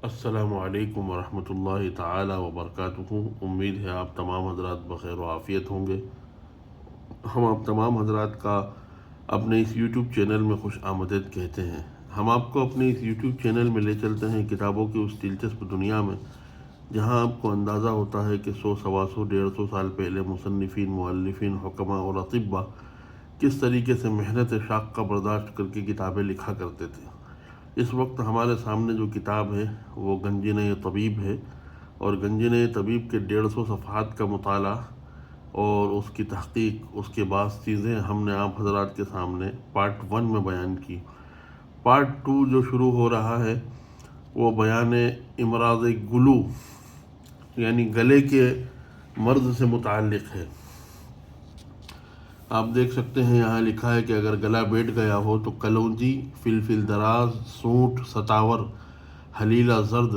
السلام علیکم ورحمۃ اللہ تعالی وبرکاتہ۔ امید ہے آپ تمام حضرات بخیر و عافیت ہوں گے۔ ہم آپ تمام حضرات کا اپنے اس یوٹیوب چینل میں خوش آمدید کہتے ہیں۔ ہم آپ کو اپنے اس یوٹیوب چینل میں لے چلتے ہیں کتابوں کی اس دلچسپ دنیا میں جہاں آپ کو اندازہ ہوتا ہے کہ 100 سوا سو 150 سال پہلے مصنفین، مؤلفین، حکماء اور اطباء کس طریقے سے محنت شاق کا برداشت کر کے کتابیں لکھا کرتے تھے۔ اس وقت ہمارے سامنے جو کتاب ہے وہ گنجینہ طبیب ہے، اور گنجینہ طبیب کے 150 صفحات کا مطالعہ اور اس کی تحقیق، اس کے بعض چیزیں ہم نے آپ حضرات کے سامنے پارٹ 1 میں بیان کی۔ پارٹ 2 جو شروع ہو رہا ہے وہ بیان امراض گلو یعنی گلے کے مرض سے متعلق ہے۔ آپ دیکھ سکتے ہیں یہاں لکھا ہے کہ اگر گلا بیٹھ گیا ہو تو کلونجی، فلفل دراز، سونٹ، ستاور، حلیلہ زرد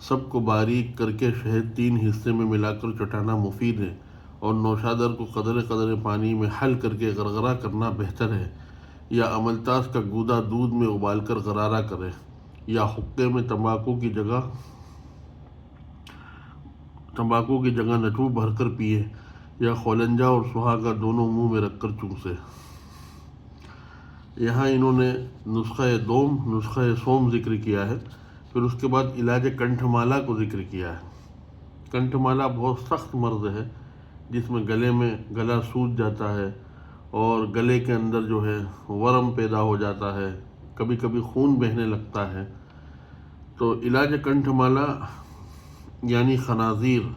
سب کو باریک کر کے شہد 3 حصے میں ملا کر چٹانا مفید ہے، اور نوشادر کو قدرے قدرے پانی میں حل کر کے غرغرہ کرنا بہتر ہے، یا املتاس کا گودا دودھ میں ابال کر غرارہ کرے، یا حقے میں تمباکو کی جگہ نٹو بھر کر پیے، یا خولنجا اور سہاگا دونوں منہ میں رکھ کر چوسے۔ یہاں انہوں نے نسخہ سوم ذکر کیا ہے، پھر اس کے بعد علاج کنٹھ مالا کو ذکر کیا ہے۔ کنٹھ مالا بہت سخت مرض ہے جس میں گلا سوج جاتا ہے اور گلے کے اندر جو ہے ورم پیدا ہو جاتا ہے، کبھی کبھی خون بہنے لگتا ہے۔ تو علاج کنٹھ مالا یعنی خنازیر،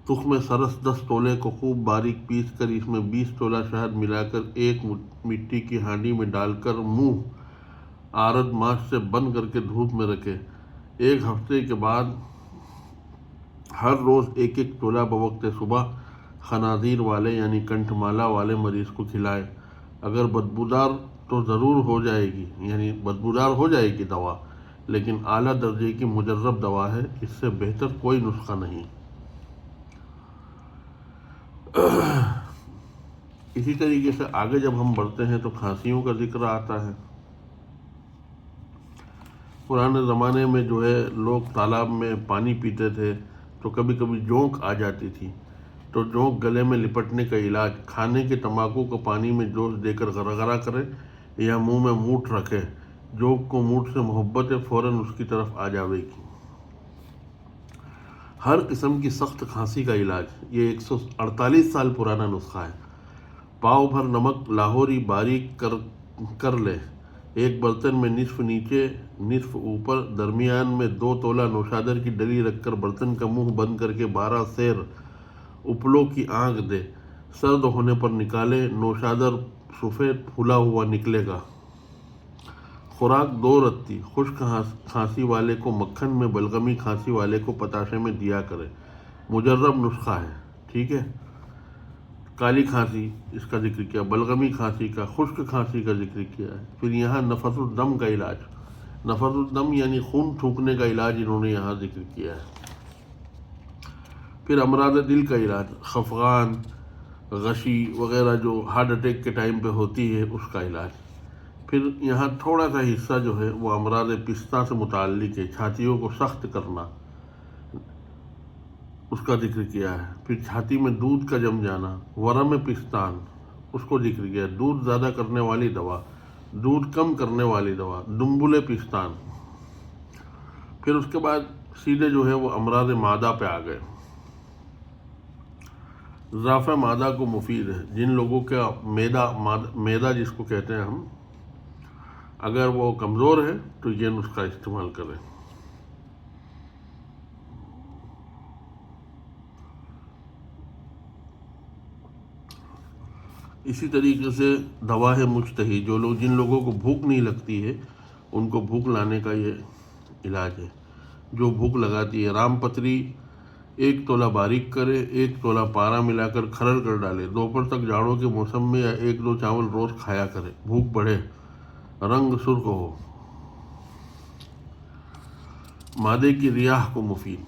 تخم سرس 10 تولے کو خوب باریک پیس کر اس میں 20 تولہ شہد ملا کر ایک مٹی کی ہانڈی میں ڈال کر منہ آرد ماش سے بند کر کے دھوپ میں رکھے۔ 1 ہفتے کے بعد ہر روز 1 تولہ بوقت صبح خنازیر والے یعنی کنٹھ مالا والے مریض کو کھلائے۔ اگر بدبودار تو ضرور ہو جائے گی، یعنی بدبودار ہو جائے گی دوا، لیکن اعلیٰ درجے کی مجرب دوا ہے، اس سے بہتر کوئی نسخہ نہیں۔ اسی طریقے سے آگے جب ہم بڑھتے ہیں تو کھانسیوں کا ذکر آتا ہے۔ پرانے زمانے میں جو ہے لوگ تالاب میں پانی پیتے تھے تو کبھی کبھی جونک آ جاتی تھی، تو جونک گلے میں لپٹنے کا علاج کھانے کے تمباکو کو پانی میں جوش دے کر غرغرہ کرے یا منہ میں مونٹھ رکھے۔ جونک کو مونٹھ سے محبت ہے، فوراً اس کی طرف آ جاوے گی۔ ہر قسم کی سخت کھانسی کا علاج، یہ 148 سال پرانا نسخہ ہے۔ پاؤ بھر نمک لاہوری باریک کر لے، ایک برتن میں نصف نیچے نصف اوپر، درمیان میں 2 تولہ نوشادر کی ڈلی رکھ کر برتن کا منہ بند کر کے 12 سیر اپلوں کی آنکھ دے، سرد ہونے پر نکالے، نوشادر سفید پھولا ہوا نکلے گا۔ خوراک 2 رتی، خشک کھانسی والے کو مکھن میں، بلغمی کھانسی والے کو پتاشے میں دیا کرے۔ مجرب نسخہ ہے، ٹھیک ہے۔ کالی کھانسی اس کا ذکر کیا، بلغمی کھانسی کا، خشک کھانسی کا ذکر کیا ہے۔ پھر یہاں نفس الدم کا علاج، نفس الدم یعنی خون تھوکنے کا علاج انہوں نے یہاں ذکر کیا ہے۔ پھر امراض دل کا علاج، خفقان، غشی وغیرہ جو ہارٹ اٹیک کے ٹائم پہ ہوتی ہے اس کا علاج۔ پھر یہاں تھوڑا سا حصہ جو ہے وہ امراض پستہ سے متعلق ہے، چھاتیوں کو سخت کرنا، اس کا ذکر کیا ہے۔ پھر چھاتی میں دودھ کا جم جانا، ورم پستان، اس کو ذکر کیا ہے، دودھ زیادہ کرنے والی دوا، دودھ کم کرنے والی دوا، دنبل پستان۔ پھر اس کے بعد سیدھے جو ہے وہ امراض معدہ پہ آ گئے۔ ضعف معدہ کو مفید ہے، جن لوگوں کا معدہ جس کو کہتے ہیں ہم، اگر وہ کمزور ہے تو یہ نسخہ استعمال کریں۔ اسی طریقے سے دوا ہے مشتہی، جن لوگوں کو بھوک نہیں لگتی ہے ان کو بھوک لانے کا یہ علاج ہے۔ جو بھوک لگاتی ہے، رام پتری 1 تولہ باریک کرے، 1 تولہ پارا ملا کر کھرڑ کر ڈالے، دوپہر تک جاڑوں کے موسم میں یا 1-2 چاول روز کھایا کرے، بھوک بڑھے، رنگ سرخ ہو۔ معدے کی ریاح کو مفید،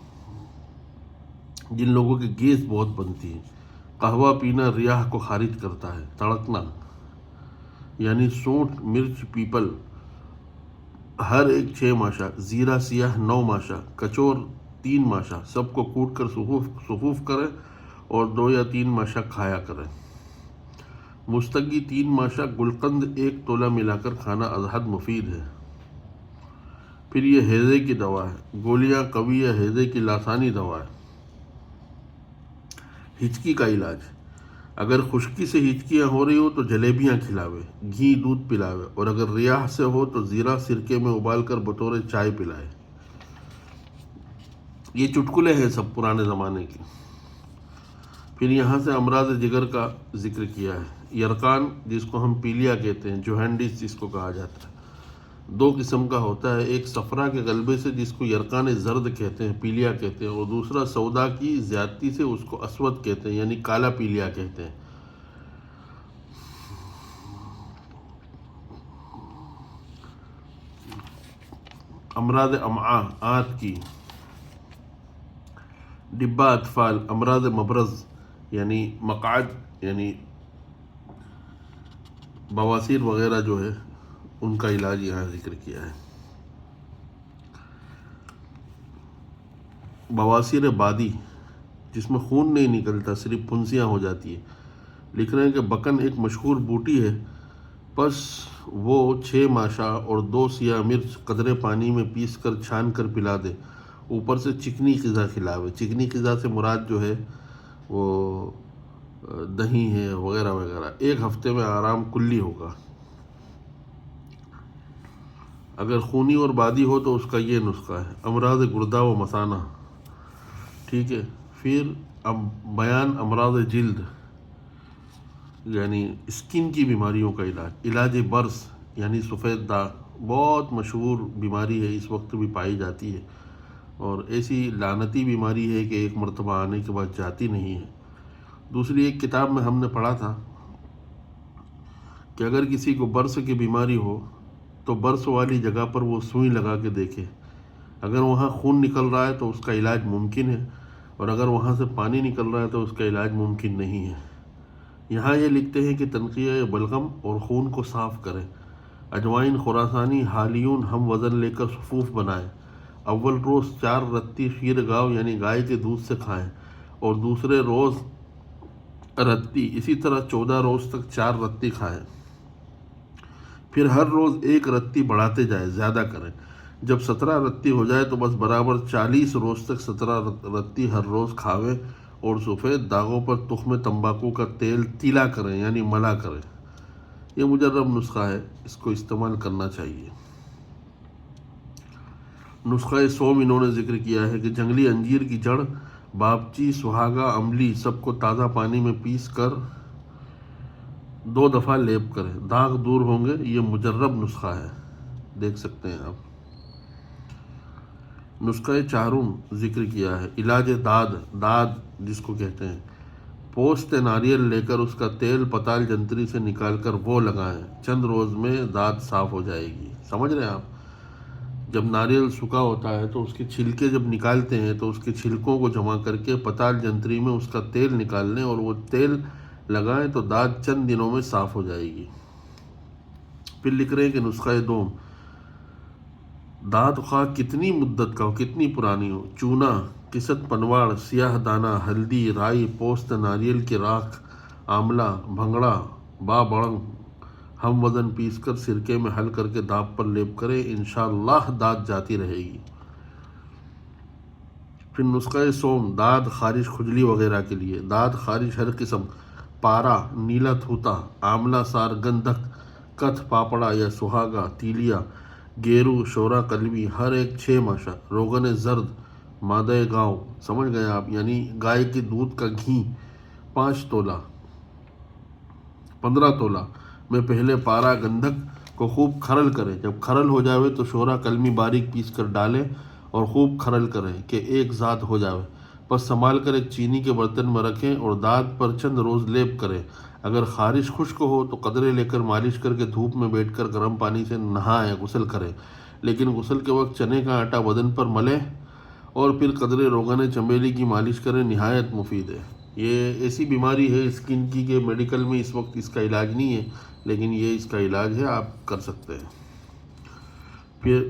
جن لوگوں کی گیس بہت بنتی ہے، قہوہ پینا ریاح کو خارج کرتا ہے۔ تڑکنا یعنی سونٹ، مرچ، پیپل ہر ایک 6 ماشا، زیرہ سیاہ 9 ماشا، کچور 3 ماشا، سب کو کوٹ کر صفوف کریں اور 2 یا 3 ماشا کھایا کریں۔ مستگی 3 ماشا، گلقند 1 تولہ ملا کر کھانا ازحد مفید ہے۔ پھر یہ ہیضے کی دوا ہے، گولیاں قوی یا ہیضے کی لاسانی دوا ہے۔ ہچکی کا علاج، اگر خشکی سے ہچکیاں ہو رہی ہو تو جلیبیاں کھلاوے، گھی دودھ پلاوے، اور اگر ریاح سے ہو تو زیرہ سرکے میں ابال کر بطور چائے پلائے۔ یہ چٹکلے ہیں سب پرانے زمانے کے۔ پھر یہاں سے امراض جگر کا ذکر کیا ہے۔ یرقان جس کو ہم پیلیا کہتے ہیں، جوہینڈس جس کو کہا جاتا ہے، 2 قسم کا ہوتا ہے، ایک صفرا کے غلبے سے جس کو یرقان زرد کہتے ہیں، پیلیا کہتے ہیں، اور دوسرا سودا کی زیادتی سے اس کو اسود کہتے ہیں، یعنی کالا پیلیا کہتے ہیں۔ امراض امعاء آنت کی، ڈبہ اطفال، امراض مبرز یعنی مقعد یعنی بواسیر وغیرہ جو ہے ان کا علاج یہاں ذکر کیا ہے۔ بواسیر بادی جس میں خون نہیں نکلتا، صرف پھنسیاں ہو جاتی ہیں، لکھ رہے ہیں کہ بکن ایک مشہور بوٹی ہے، پس وہ 6 ماشا اور 2 سیاہ مرچ قدرے پانی میں پیس کر چھان کر پلا دے، اوپر سے چکنی غذا کھلاوے۔ چکنی غذا سے مراد جو ہے وہ دہی ہے وغیرہ وغیرہ، 1 ہفتے میں آرام کلی ہوگا۔ اگر خونی اور بادی ہو تو اس کا یہ نسخہ ہے۔ امراض گردہ و مثانہ، ٹھیک ہے۔ پھر بیان امراض جلد یعنی اسکن کی بیماریوں کا علاج، علاج برس یعنی سفید داغ، بہت مشہور بیماری ہے، اس وقت بھی پائی جاتی ہے، اور ایسی لعنتی بیماری ہے کہ ایک مرتبہ آنے کے بعد جاتی نہیں ہے۔ دوسری ایک کتاب میں ہم نے پڑھا تھا کہ اگر کسی کو برس کی بیماری ہو تو برس والی جگہ پر وہ سوئی لگا کے دیکھے، اگر وہاں خون نکل رہا ہے تو اس کا علاج ممکن ہے، اور اگر وہاں سے پانی نکل رہا ہے تو اس کا علاج ممکن نہیں ہے۔ یہاں یہ لکھتے ہیں کہ تنقیہ بلغم اور خون کو صاف کریں، اجوائن خراسانی حالیون ہم وزن لے کر صفوف بنائیں، اول روز 4 رتی خیر گاؤ یعنی گائے کے دودھ سے کھائیں، اور دوسرے روز رتی، اسی طرح 14 روز تک 4 رتی کھائیں، پھر ہر روز 1 رتی بڑھاتے جائیں، زیادہ کریں، جب 17 رتی ہو جائے تو بس برابر 40 روز تک 17 رتی ہر روز کھاویں، اور سفید داغوں پر تخم تمباکو کا تیل تیلا کریں یعنی ملا کریں۔ یہ مجرب نسخہ ہے، اس کو استعمال کرنا چاہیے۔ نسخہ سوم انہوں نے ذکر کیا ہے کہ جنگلی انجیر کی جڑ، بابچی، سہاگا، املی سب کو تازہ پانی میں پیس کر 2 دفعہ لیپ کریں، داغ دور ہوں گے۔ یہ مجرب نسخہ ہے، دیکھ سکتے ہیں آپ۔ نسخہ چہارم ذکر کیا ہے، علاج داد جس کو کہتے ہیں، پوست ناریل لے کر اس کا تیل پتال جنتری سے نکال کر وہ لگائیں، چند روز میں داد صاف ہو جائے گی۔ سمجھ رہے ہیں آپ؟ جب ناریل سوکھا ہوتا ہے تو اس کے چھلکے جب نکالتے ہیں تو اس کے چھلکوں کو جمع کر کے پتال جنتری میں اس کا تیل نکال لیں اور وہ تیل لگائیں تو داد چند دنوں میں صاف ہو جائے گی۔ پھر لکھ رہے ہیں کہ نسخہ دوم، داد خواہ کتنی مدت کا ہو، کتنی پرانی ہو، چونا، قست پنواڑ، سیاہ دانہ، ہلدی، رائی، پوست ناریل کی راکھ، آملہ، بھنگڑا، بڑنگ ہم وزن پیس کر سرکے میں حل کر کے داغ پر لیپ کریں، انشاءاللہ داد جاتی رہے گی۔ پھر نسخہ سوم، داد خارش کھجلی وغیرہ کے لیے، داد خارش ہر قسم، پارا، نیلا تھوتا، آملہ سار گندھک، کتھ پاپڑا یا سہاگا، تیلیا، گیرو، شورا قلبی، ہر ایک 6 ماشا، روغن زرد، مادہ گاؤ، سمجھ گئے آپ، یعنی گائے کے دودھ کا گھی 5 تولہ 15 تولہ میں پہلے پارا گندھک کو خوب کھرل کریں، جب کھرل ہو جاوے تو شورا کلمی باریک پیس کر ڈالیں اور خوب کھرل کریں کہ ایک ذات ہو جاوے، پس سنبھال کر ایک چینی کے برتن میں رکھیں اور داد پر چند روز لیپ کریں۔ اگر خارش خشک ہو تو قدرے لے کر مالش کر کے دھوپ میں بیٹھ کر گرم پانی سے نہائیں، غسل کریں، لیکن غسل کے وقت چنے کا آٹا بدن پر ملیں اور پھر قدرے روغن چمیلی کی مالش کریں، نہایت مفید ہے۔ یہ ایسی بیماری ہے اسکن کی کہ میڈیکل میں اس وقت اس کا علاج نہیں ہے، لیکن یہ اس کا علاج ہے، آپ کر سکتے ہیں۔ پھر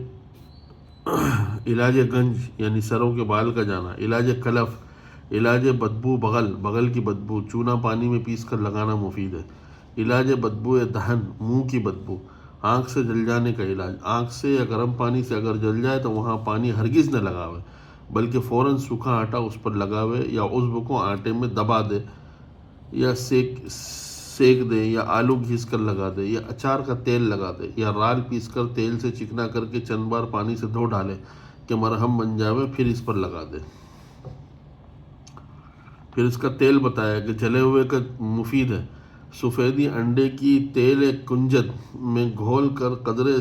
علاج گنج یعنی سروں کے بال کا جانا، علاج کلف، علاج بدبو بغل کی بدبو چونا پانی میں پیس کر لگانا مفید ہے، علاج بدبو دہن منہ کی بدبو، آنکھ سے جل جانے کا علاج، آنکھ سے یا گرم پانی سے اگر جل جائے تو وہاں پانی ہرگز نہ لگاوے بلکہ فوراً سوکھا آٹا اس پر لگاوے یا عضو کو آٹے میں دبا دے یا سیک دے یا آلو گھیس کر لگا دے یا اچار کا تیل لگا دے یا رال پیس کر تیل سے چکنا کر کے چند بار پانی سے دھو ڈالے کہ مرہم بن جاوے، پھر اس پر لگا دے۔ پھر اس کا تیل بتایا کہ جلے ہوئے کا مفید ہے، سفیدی انڈے کی تیل ایک کنجد میں گھول کر قدرے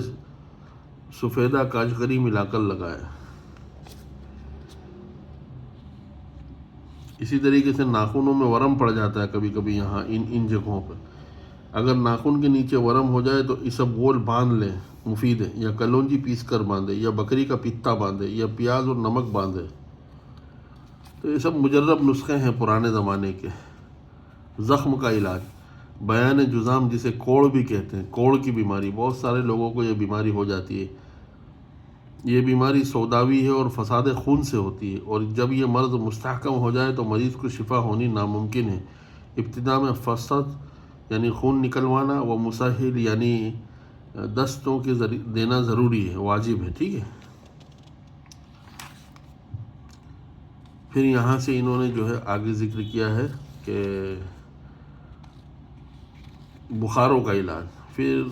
سفیدہ کاجگری ملا کر لگائے۔ اسی طریقے سے ناخنوں میں ورم پڑ جاتا ہے کبھی کبھی یہاں ان جگہوں پہ، اگر ناخن کے نیچے ورم ہو جائے تو اسبگول باندھ لیں، مفید ہے، یا کلونجی پیس کر باندھے یا بکری کا پتا باندھے یا پیاز اور نمک باندھے۔ تو یہ سب مجرب نسخے ہیں پرانے زمانے کے۔ زخم کا علاج، بیان جذام جسے کوڑ بھی کہتے ہیں، کوڑ کی بیماری، بہت سارے لوگوں کو یہ بیماری ہو جاتی ہے۔ یہ بیماری سوداوی ہے اور فساد خون سے ہوتی ہے، اور جب یہ مرض مستحکم ہو جائے تو مریض کو شفا ہونی ناممکن ہے۔ ابتدا میں فسد یعنی خون نکلوانا و مسہل یعنی دستوں کے دینا ضروری ہے، واجب ہے، ٹھیک ہے۔ پھر یہاں سے انہوں نے جو ہے آگے ذکر کیا ہے کہ بخاروں کا علاج، پھر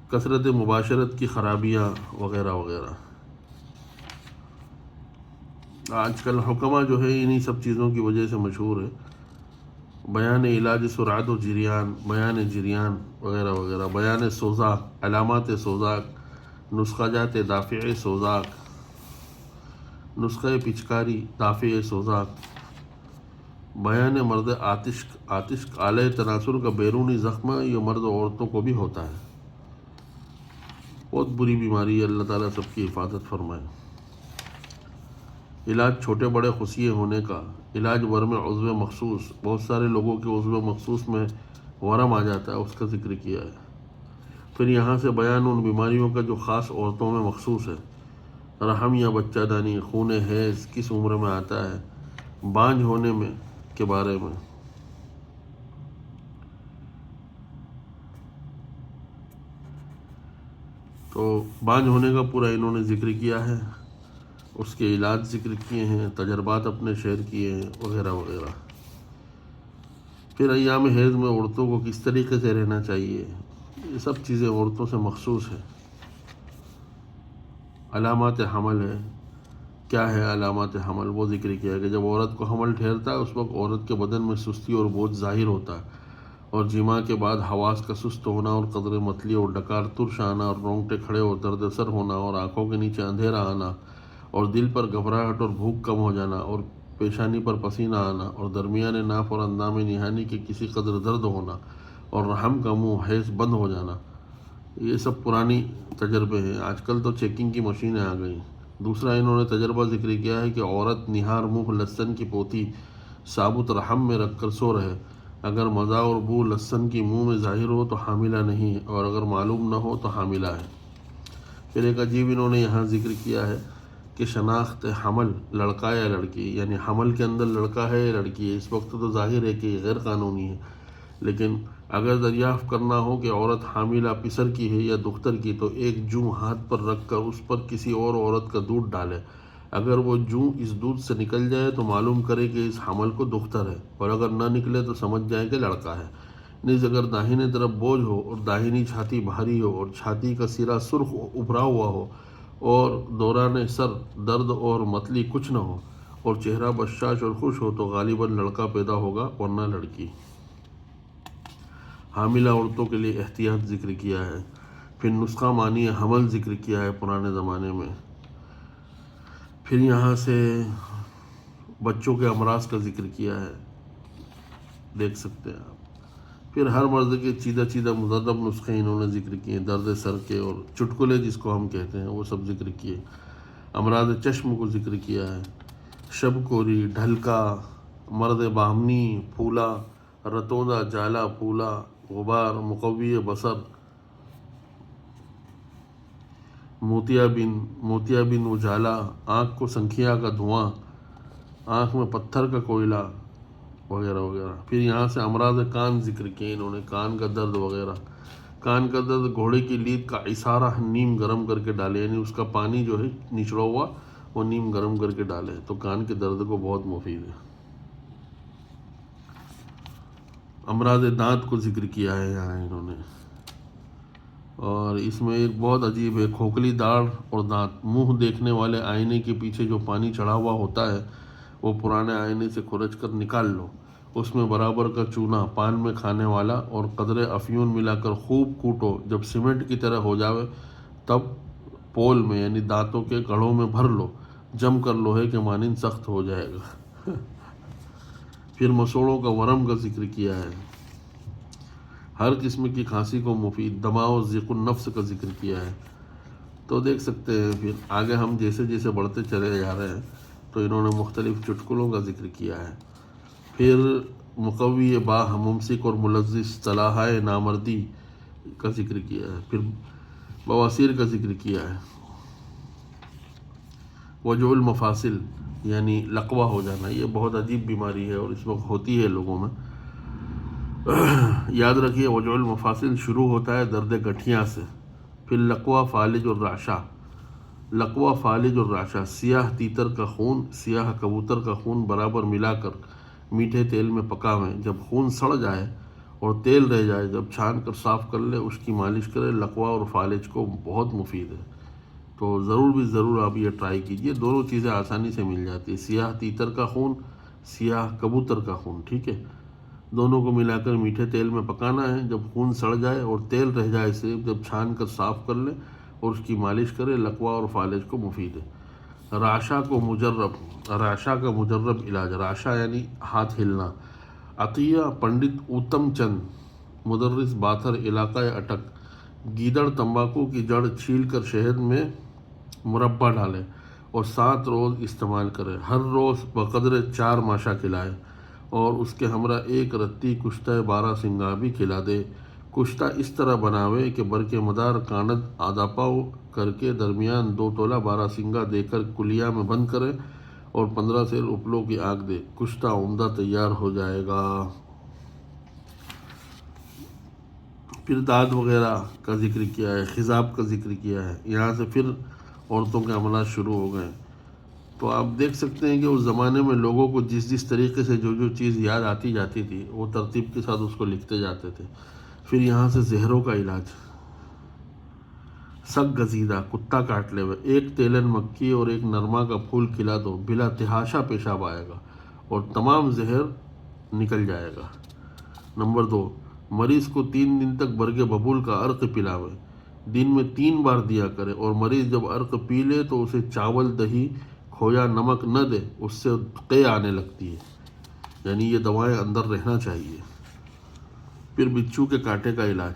کثرت مباشرت کی خرابیاں وغیرہ وغیرہ۔ آج کل حکمہ جو ہے انہی سب چیزوں کی وجہ سے مشہور ہے، بیان علاج سرعت و جریان، بیان جریان وغیرہ وغیرہ، بیان سوزاک، علامات سوزاک، نسخہ جات دافع سوزاک، نسخہ پچکاری دافع سوزاک، بیان مرض آتش آلہ تناسل کا بیرونی زخم، یہ مرد عورتوں کو بھی ہوتا ہے، بہت بری بیماری ہے، اللہ تعالیٰ سب کی حفاظت فرمائے۔ علاج چھوٹے بڑے خصیے ہونے کا، علاج ورم عضو مخصوص، بہت سارے لوگوں کے عضو مخصوص میں ورم آ جاتا ہے، اس کا ذکر کیا ہے۔ پھر یہاں سے بیان ان بیماریوں کا جو خاص عورتوں میں مخصوص ہے، رحم یا بچہ دانی، خون حیض کس عمر میں آتا ہے، بانجھ ہونے میں کے بارے میں۔ تو بانجھ ہونے کا پورا انہوں نے ذکر کیا ہے، اس کے علاج ذکر کیے ہیں، تجربات اپنے شیئر کیے ہیں وغیرہ وغیرہ۔ پھر ایام حیض میں عورتوں کو کس طریقے سے رہنا چاہیے، یہ سب چیزیں عورتوں سے مخصوص ہیں۔ علامات حمل ہے، کیا ہے علامات حمل، وہ ذکر کیا ہے کہ جب عورت کو حمل ٹھہرتا ہے اس وقت عورت کے بدن میں سستی اور بوجھ ظاہر ہوتا ہے، اور جماع کے بعد حواس کا سست ہونا اور قدرے متلی اور ڈکار ترش آنا اور رونگٹے کھڑے اور درد سر ہونا اور آنکھوں کے نیچے اندھیرا آنا اور دل پر گھبراہٹ اور بھوک کم ہو جانا اور پیشانی پر پسینہ آنا اور درمیان ناف اور اندام نہانی کے کسی قدر درد ہونا اور رحم کا منہ حیض بند ہو جانا، یہ سب پرانی تجربے ہیں، آج کل تو چیکنگ کی مشینیں آ گئیں۔ دوسرا انہوں نے تجربہ ذکر کیا ہے کہ عورت نہار منہ لہسن کی پوتی ثابت رحم میں رکھ کر سو رہے، اگر مزہ اور بو لہسن کی منہ میں ظاہر ہو تو حاملہ نہیں، اور اگر معلوم نہ ہو تو حاملہ ہے۔ پھر ایک عجیب انہوں نے یہاں ذکر کیا ہے کہ شناخت حمل، لڑکا یا لڑکی، یعنی حمل کے اندر لڑکا ہے یا لڑکی ہے، اس وقت تو ظاہر ہے کہ یہ غیر قانونی ہے، لیکن اگر دریافت کرنا ہو کہ عورت حاملہ پسر کی ہے یا دختر کی تو ایک جوں ہاتھ پر رکھ کر اس پر کسی اور عورت کا دودھ ڈالے، اگر وہ جوں اس دودھ سے نکل جائے تو معلوم کرے کہ اس حمل کو دختر ہے، اور اگر نہ نکلے تو سمجھ جائے کہ لڑکا ہے۔ نیز اگر داہنے طرف بوجھ ہو اور داہنی چھاتی بھاری ہو اور چھاتی کا سرا سرخ ابھرا ہوا ہو اور دوران سر درد اور متلی کچھ نہ ہو اور چہرہ بشاش اور خوش ہو تو غالباً لڑکا پیدا ہوگا ورنہ لڑکی۔ حاملہ عورتوں کے لیے احتیاط ذکر کیا ہے۔ پھر نسخہ مانی حمل ذکر کیا ہے پرانے زمانے میں۔ پھر یہاں سے بچوں کے امراض کا ذکر کیا ہے، دیکھ سکتے ہیں آپ۔ پھر ہر مرض کے چیدہ مذرب نسخے انہوں نے ذکر کیے، درد سر کے اور چٹکلے جس کو ہم کہتے ہیں وہ سب ذکر کیے۔ امراض چشم کو ذکر کیا ہے، شب کوری، ڈھلکا، مرد باہمنی، پھولا، رتوندہ جالا پھولا، غبار، مقوی بصر، موتیا بن اجالا، آنکھ کو سنکھیا کا دھواں، آنکھ میں پتھر کا کوئلہ وغیرہ وغیرہ۔ پھر یہاں سے امراض کان ذکر کیے انہوں نے، کان کا درد وغیرہ۔ کان کا درد، گھوڑے کی لید کا عصارہ نیم گرم کر کے ڈالے، یعنی اس کا پانی جو ہے نچڑا ہوا وہ نیم گرم کر کے ڈالے تو کان کے درد کو بہت مفید ہے۔ امراض دانت کو ذکر کیا ہے یہاں انہوں نے، اور اس میں ایک بہت عجیب ہے، کھوکھلی داڑھ اور دانت۔ منہ دیکھنے والے آئینے کے پیچھے جو پانی چڑھا ہوا ہوتا ہے وہ پرانے آئینے سے کھرچ کر نکال لو، اس میں برابر کا چونا پان میں کھانے والا اور قدرے افیون ملا کر خوب کوٹو، جب سیمنٹ کی طرح ہو جاوے تب پول میں یعنی دانتوں کے گڑھوں میں بھر لو، جم کر لوہے کے مانند سخت ہو جائے گا۔ پھر مسوڑوں کا ورم کا ذکر کیا ہے، ہر قسم کی کھانسی کو مفید۔ دماغ و ضیق النفس کا ذکر کیا ہے۔ تو دیکھ سکتے ہیں پھر آگے ہم جیسے جیسے بڑھتے چلے جا رہے ہیں تو انہوں نے مختلف چٹکلوں کا ذکر کیا ہے۔ پھر مقوی باہ، ممسک اور ملذذ صلاحۂ نامردی کا ذکر کیا ہے۔ پھر بواسیر کا ذکر کیا ہے۔ وجع المفاصل یعنی لقوہ ہو جانا، یہ بہت عجیب بیماری ہے اور اس وقت ہوتی ہے لوگوں میں۔ یاد رکھیے وجع المفاصل شروع ہوتا ہے درد گٹھیاں سے۔ پھر لقوہ فالج الرعشہ، لقوہ فالج الرعشہ، سیاہ تیتر کا خون سیاہ کبوتر کا خون برابر ملا کر میٹھے تیل میں پکاویں، جب خون سڑ جائے اور تیل رہ جائے جب چھان کر صاف کر لے، اس کی مالش کرے، لقوہ اور فالج کو بہت مفید ہے۔ تو ضرور آپ یہ ٹرائی کیجئے، دونوں چیزیں آسانی سے مل جاتی ہے، سیاہ تیتر کا خون، سیاہ کبوتر کا خون، ٹھیک ہے، دونوں کو ملا کر میٹھے تیل میں پکانا ہے، جب خون سڑ جائے اور تیل رہ جائے صرف، جب چھان کر صاف کر لے اور اس کی مالش کرے، لقوہ اور فالج کو مفید ہے۔ رعشہ کو مجرب، رعشہ کا مجرب علاج، رعشہ یعنی ہاتھ ہلنا۔ عطیہ پنڈت اوتم چند، مدرس باتھر، علاقہ اٹک۔ گیدڑ تمباکو کی جڑ چھیل کر شہد میں مربع ڈالے اور 7 روز استعمال کرے، ہر روز بقدر 4 ماشا کھلائے اور اس کے ہمراہ 1 رتی کشتہ 12 سنگا بھی کھلا دے۔ کشتہ اس طرح بناوے کہ برکے مدار کاند آداپاؤ کر کے درمیان 2 تولہ 12 سنگا دے کر کلیا میں بند کرے اور 15 سیر اپلوں کی آگ دے، کشتہ عمدہ تیار ہو جائے گا۔ پھر داد وغیرہ کا ذکر کیا ہے، خضاب کا ذکر کیا ہے، یہاں سے پھر عورتوں کے عملات شروع ہو گئے۔ تو آپ دیکھ سکتے ہیں کہ اس زمانے میں لوگوں کو جس طریقے سے جو چیز یاد آتی جاتی تھی وہ ترتیب کے ساتھ اس کو لکھتے جاتے تھے۔ پھر یہاں سے زہروں کا علاج، سگ گزیدہ، کتا کاٹ لے، 1 تیلن مکھی اور 1 نرما کا پھول کھلا دو، بلا تحاشا پیشاب آئے گا اور تمام زہر نکل جائے گا۔ نمبر 2، مریض کو 3 دن تک برگ ببول کا عرق پلاوے، دن میں 3 بار دیا کرے، اور مریض جب عرق پی لے تو اسے چاول، دہی، کھویا، نمک نہ دے، اس سے قے آنے لگتی ہے، یعنی یہ دوائیں اندر رہنا چاہیے۔ پھر بچھو کے کانٹے کا علاج،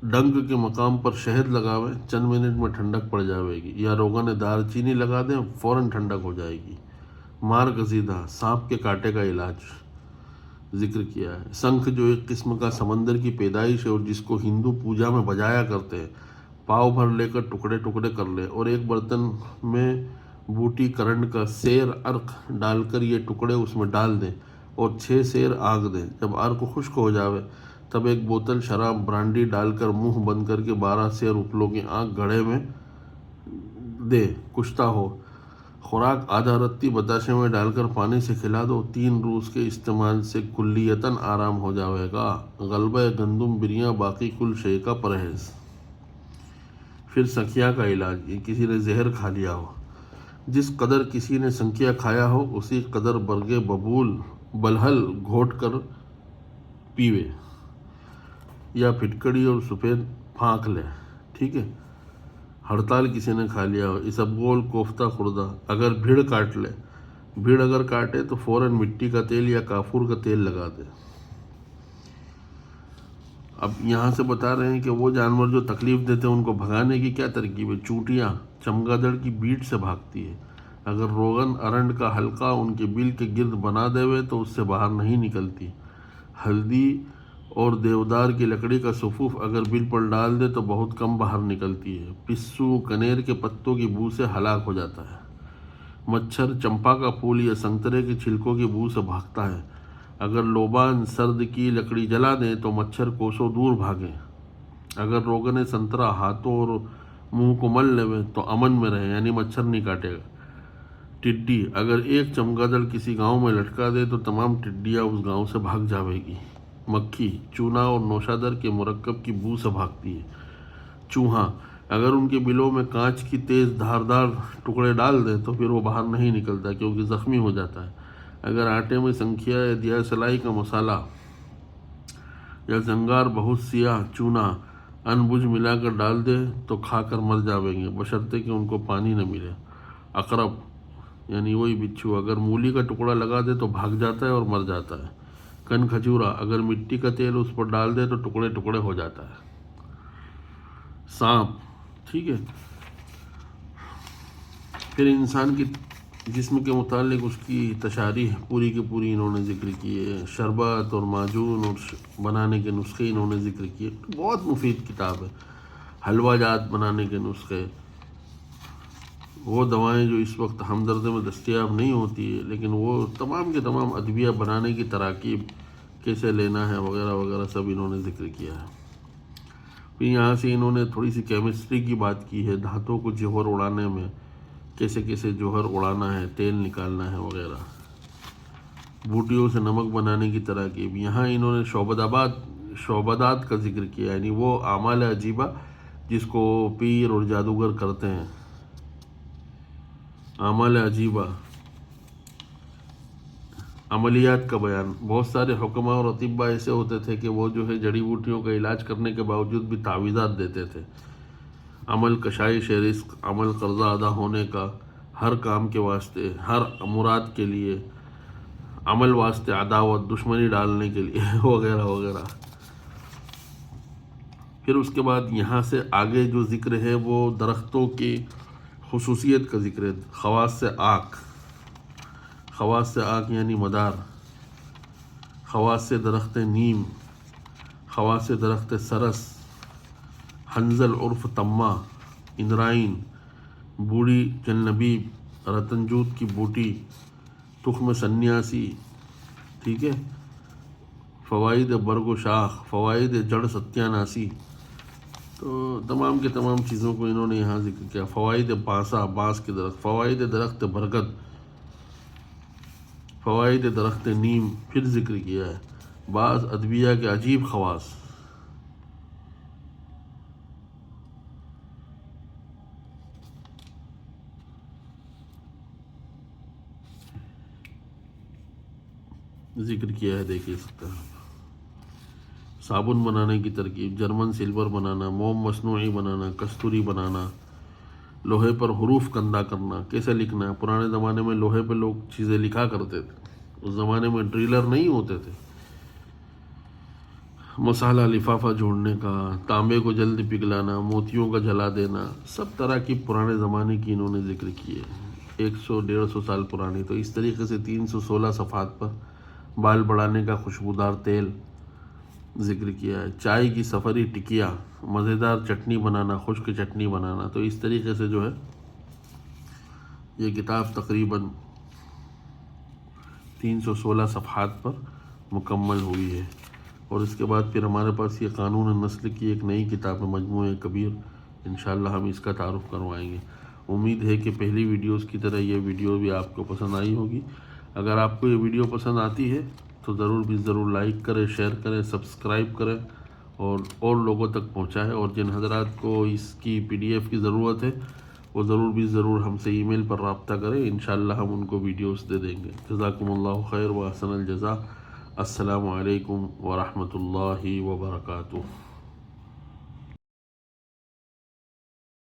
ڈنک کے مقام پر شہد لگاویں، چند منٹ میں ٹھنڈک پڑ جائے گی، یا روغن دار چینی لگا دیں، فوراً ٹھنڈک ہو جائے گی۔ مار گزیدہ، سانپ کے کانٹے کا علاج ذکر کیا ہے۔ سنکھ جو ایک قسم کا سمندر کی پیدائش ہے اور جس کو ہندو پوجا میں بجایا کرتے ہیں، پاؤ بھر لے کر ٹکڑے ٹکڑے کر لے اور ایک برتن میں بوٹی کرنڈ کا سیر عرق ڈال کر یہ ٹکڑے اس میں ڈال دیں اور 6 سیر آگ دیں، جب عرق خشک ہو جاوے تب 1 بوتل شراب برانڈی ڈال کر منہ بند کر کے 12 سیر اپلوں کی آگ گھڑے میں دے، کشتہ ہو۔ خوراک آدھا رتی بتاشے میں ڈال کر پانی سے کھلا دو، 3 روز کے استعمال سے کلیتاً آرام ہو جاوے گا۔ غلبہ گندم بریاں باقی کل شے کا پرہیز۔ پھر سنکھیا کا علاج، یہ کسی نے زہر کھا لیا ہو، جس قدر کسی نے سنکھیا کھایا ہو اسی قدر برگے ببول بلہل گھوٹ کر پیوے، یا پھٹکڑی اور سفید پھانک لے، ٹھیک ہے۔ ہڑتال کسی نے کھا لیا ہو، اسبگول کوفتہ خوردہ، اگر بھیڑ کاٹ لے، بھیڑ اگر کاٹے تو فوراً مٹی کا تیل یا کافور کا تیل لگا دے۔ اب یہاں سے بتا رہے ہیں کہ وہ جانور جو تکلیف دیتے ہیں ان کو بھگانے کی کیا ترکیب ہے۔ چونٹیاں چمگادڑ کی بیٹ سے بھاگتی ہے، اگر روغن ارنڈ کا حلقہ ان کے بل کے گرد بنا دیوے تو اس سے باہر نہیں نکلتی۔ ہلدی اور دیودار کی لکڑی کا صفوف اگر بل پر ڈال دے تو بہت کم باہر نکلتی ہے۔ پسو کنیر کے پتوں کی بو سے ہلاک ہو جاتا ہے۔ مچھر چمپا کا پھول یا سنترے کے چھلکوں کی بو سے بھاگتا ہے۔ اگر لوبان سرد کی لکڑی جلا دیں تو مچھر کوسوں دور بھاگیں۔ اگر روغن سنترا ہاتھوں اور منہ کو مل لے تو امن میں رہے، یعنی مچھر نہیں کاٹے گا۔ ٹڈی اگر ایک چمگادڑ کسی گاؤں میں لٹکا دے تو تمام ٹڈیاں اس گاؤں سے بھاگ جاوے گی۔ مکھی چونا اور نوشادر کے مرکب کی بو سے بھاگتی ہے۔ چوہا اگر ان کے بلوں میں کانچ کی تیز دھاردار ٹکڑے ڈال دیں تو پھر وہ باہر نہیں نکلتا کیونکہ زخمی ہو جاتا ہے۔ اگر آٹے میں سنکھیا یا دیا سلائی کا مسالہ یا زنگار بہت سیاہ چونا ان بجھ ملا کر ڈال دے تو کھا کر مر جاویں گے بشرطے کہ ان کو پانی نہ ملے۔ عقرب یعنی وہی بچھو اگر مولی کا ٹکڑا لگا دے تو بھاگ جاتا ہے اور مر جاتا ہے۔ کن کھجورا اگر مٹی کا تیل اس پر ڈال دے تو ٹکڑے ٹکڑے ہو جاتا ہے۔ سانپ ٹھیک ہے۔ پھر انسان کی جسم کے متعلق اس کی تشاریح پوری کی پوری انہوں نے ذکر کی ہے۔ شربت اور معجون اور بنانے کے نسخے انہوں نے ذکر کیے، بہت مفید کتاب ہے۔ حلوہ جات بنانے کے نسخے، وہ دوائیں جو اس وقت ہمدرد میں دستیاب نہیں ہوتی ہے لیکن وہ تمام کے تمام ادویہ بنانے کی تراکیب کیسے لینا ہے وغیرہ وغیرہ سب انہوں نے ذکر کیا ہے۔ پھر یہاں سے انہوں نے تھوڑی سی کیمسٹری کی بات کی ہے، دھاتوں کو جوہر اڑانے میں کیسے کیسے جوہر اڑانا ہے، تیل نکالنا ہے وغیرہ، بوٹیوں سے نمک بنانے کی تراکیب۔ یہاں انہوں نے شعبدات کا ذکر کیا، یعنی وہ اعمال عجیبہ جس کو پیر اور جادوگر کرتے ہیں۔ اعمال عجیبہ عملیات کا بیان۔ بہت سارے حکماء اور اطباء ایسے ہوتے تھے کہ وہ جو ہے جڑی بوٹیوں کا علاج کرنے کے باوجود بھی تعویذات دیتے تھے۔ عمل کشائش رزق، عمل قرضہ ادا ہونے کا، ہر کام کے واسطے، ہر مراد کے لیے، عمل واسطے عداوت دشمنی ڈالنے کے لیے وغیرہ وغیرہ۔ پھر اس کے بعد یہاں سے آگے جو ذکر ہے وہ درختوں کی خصوصیت کا ذکر ہے۔ خواص سے آک یعنی مدار، خواص سے درخت نیم، خواص سے درخت سرس، حنظل عرف تما، اندرائن، بوڑھی جلنبیب، رتنجوت کی بوٹی، تخم سنیاسی، ٹھیک ہے، فوائد برگ و شاخ، فوائد جڑ ستیاناسی، تو تمام کے تمام چیزوں کو انہوں نے یہاں ذکر کیا۔ فوائد بانسا، بانس کے درخت، فوائد درخت برگد، فوائد درخت نیم پھر ذکر کیا ہے۔ بعض ادویہ کے عجیب خواص، ذکر کیا ہے، دیکھیے سکتا ہے۔ صابن بنانے کی ترکیب، جرمن سلور بنانا، موم مصنوعی بنانا، کستوری بنانا، لوہے پر حروف کندہ کرنا، کیسے لکھنا ہے۔ پرانے زمانے میں لوہے پہ لوگ چیزیں لکھا کرتے تھے، اس زمانے میں ڈریلر نہیں ہوتے تھے۔ مسالہ لفافہ جوڑنے کا، تانبے کو جلد پگھلانا، موتیوں کا جلا دینا، سب طرح کی پرانے زمانے کی انہوں نے ذکر کیے، 100-150 سال پرانی۔ تو اس طریقے سے 316 صفحات پر بال بڑھانے کا خوشبودار تیل ذکر کیا ہے۔ چائے کی سفری ٹکیا، مزیدار چٹنی بنانا، خشک چٹنی بنانا۔ تو اس طریقے سے جو ہے یہ کتاب تقریباً 316 صفحات پر مکمل ہوئی ہے۔ اور اس کے بعد پھر ہمارے پاس یہ قانون النسل کی ایک نئی کتاب ہے، مجموعہ کبیر، انشاءاللہ ہم اس کا تعارف کروائیں گے۔ امید ہے کہ پہلی ویڈیوز کی طرح یہ ویڈیو بھی آپ کو پسند آئی ہوگی۔ اگر آپ کو یہ ویڈیو پسند آتی ہے تو ضرور لائک کریں، شیئر کریں، سبسکرائب کریں اور لوگوں تک پہنچائیں۔ اور جن حضرات کو اس کی PDF کی ضرورت ہے وہ ضرور ہم سے ای میل پر رابطہ کریں، انشاءاللہ ہم ان کو ویڈیوز دے دیں گے۔ جزاکم اللہ خیر و احسن الجزاء۔ السلام علیکم ورحمۃ اللہ وبرکاتہ۔